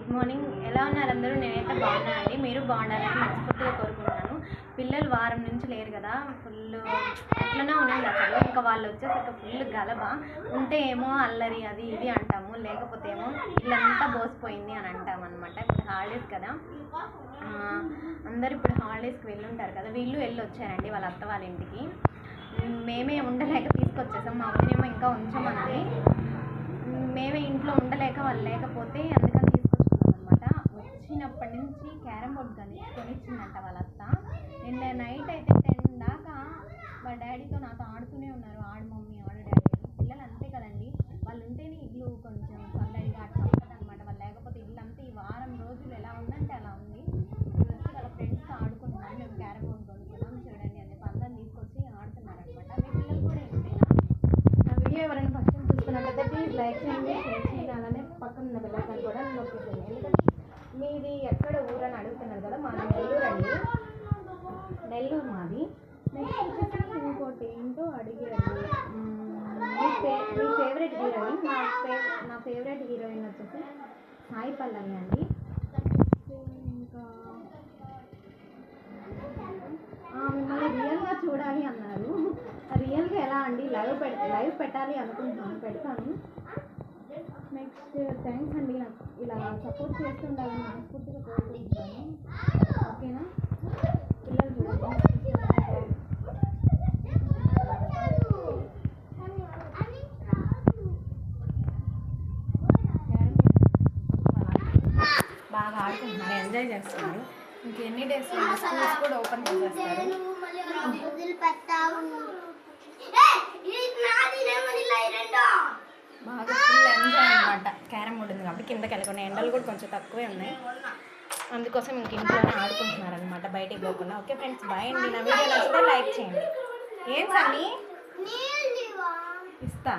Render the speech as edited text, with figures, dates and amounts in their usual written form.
Good morning. ఎలా ఉన్నారు అందరూ? నేనైతే బాగున్నానండి. మీరు బాగున్నారని మనస్ఫూర్తిగా కోరుకుంటున్నాను. పిల్లలు వారం నుంచి లేరు కదా, ఫుల్ ఎట్లనే ఉన్నది అసలు. ఇంకా వాళ్ళు వచ్చేసరికి ఫుల్ గలబ. ఉంటే ఏమో అల్లరి అది ఇది అంటాము, లేకపోతే ఏమో ఇల్లంతా బోసిపోయింది అని అంటాం అనమాట. ఇప్పుడు హాలిడేస్ కదా, అందరు ఇప్పుడు హాలిడేస్కి వెళ్ళుంటారు కదా. వీళ్ళు వెళ్ళి వచ్చారండి వాళ్ళ అత్త వాళ్ళ ఇంటికి. మేమే ఉండలేక తీసుకొచ్చేసాం. మా వదినేమో ఇంకా ఉంచమన్నది. మేమే ఇంట్లో ఉండలేక వాళ్ళు లేకపోతే అందుకని తీసుకొచ్చుకున్నాం అనమాట. వచ్చినప్పటి నుంచి క్యారమ్ బోర్డ్ కొనిచ్చిందంట వాళ్ళ అత్త. నిన్న నైట్ అయితే 10 దాకా వాళ్ళ డాడీతో నాతో ఆడుతూనే ఉన్నారు. ఆడు మమ్మీ, ఆడు డాడీ. పిల్లలు అంతే కదండి, వాళ్ళు ఉంటేనే ఇల్లు కొంచెం సందడిగా అట్లా ఉంటుంది అనమాట. వాళ్ళు లేకపోతే ఇల్లు అంతా ఈ వారం రోజులు ఎలా ఉందంటే అలా ఉంది. వచ్చి వాళ్ళ ఫ్రెండ్స్తో ఆడుకుంటున్నారు. మేము క్యారమ్ బోర్డ్ కొనుక్కున్నాం చూడండి అని చెప్పి అందరిని తీసుకొచ్చి ఆడుతున్నారు అనమాట. మీ పిల్లలు కూడా ఇంతేనా? నా వీడియో ఎవరైనా ఫస్ట్ టైం చూస్తున్నట్లయితే ప్లీజ్ లైక్ చేయండి, షేర్ చేయండి, అలానే పక్కన ఉన్న బెల్ ఐకాన్ కూడా నొక్కేసేయండి. ఎందుకంటే మీది ఎక్కడ ఊరు అని అడుగుతున్నారు కదా. మాది నెల్లూరు అండి, నెల్లూరు మాది. నెక్స్ట్ వచ్చేసి ఇంకోటి ఏంటో అడిగారు, మీ ఫేవరెట్ హీరోయిన్. నా ఫేవరెట్ హీరోయిన్ వచ్చేసి సాయి పల్లవి అండి. ఇంకా మిమ్మల్ని రియల్గా చూడాలి అన్నారు. రియల్గా ఎలా అండి? లైవ్ పెట్టాలి అనుకుంటున్నాను, పెడతాను. నెక్స్ట్ థ్యాంక్స్ అండి, నాకు ఇలా సపోర్ట్ చేస్తుండాలని మనస్ఫూర్తిగా కోరుకుంటున్నాను. ఓకేనా? పిల్లలు చూడండి బాగా ఆడుకుంటున్నారు, ఎంజాయ్ చేస్తున్నారు. ఇంకెన్ని డేస్ స్కూల్స్ కూడా ఓపెన్ చేసేస్తారు. బాగా ఫుల్ ఎంజాయ్ అనమాట. క్యారమ్ బోర్డు ఉంది కాబట్టి కిందకి వెళ్ళకుండా, ఎండలు కూడా కొంచెం తక్కువే ఉన్నాయి, అందుకోసం ఇంక ఇంట్లోనే ఆడుకుంటున్నారు అనమాట, బయటికి పోకుండా. ఓకే ఫ్రెండ్స్, బాయ్ అండి. నా వీడియో నచ్చితే లైక్ చేయండి. ఏం సన్నీ ఇస్తా.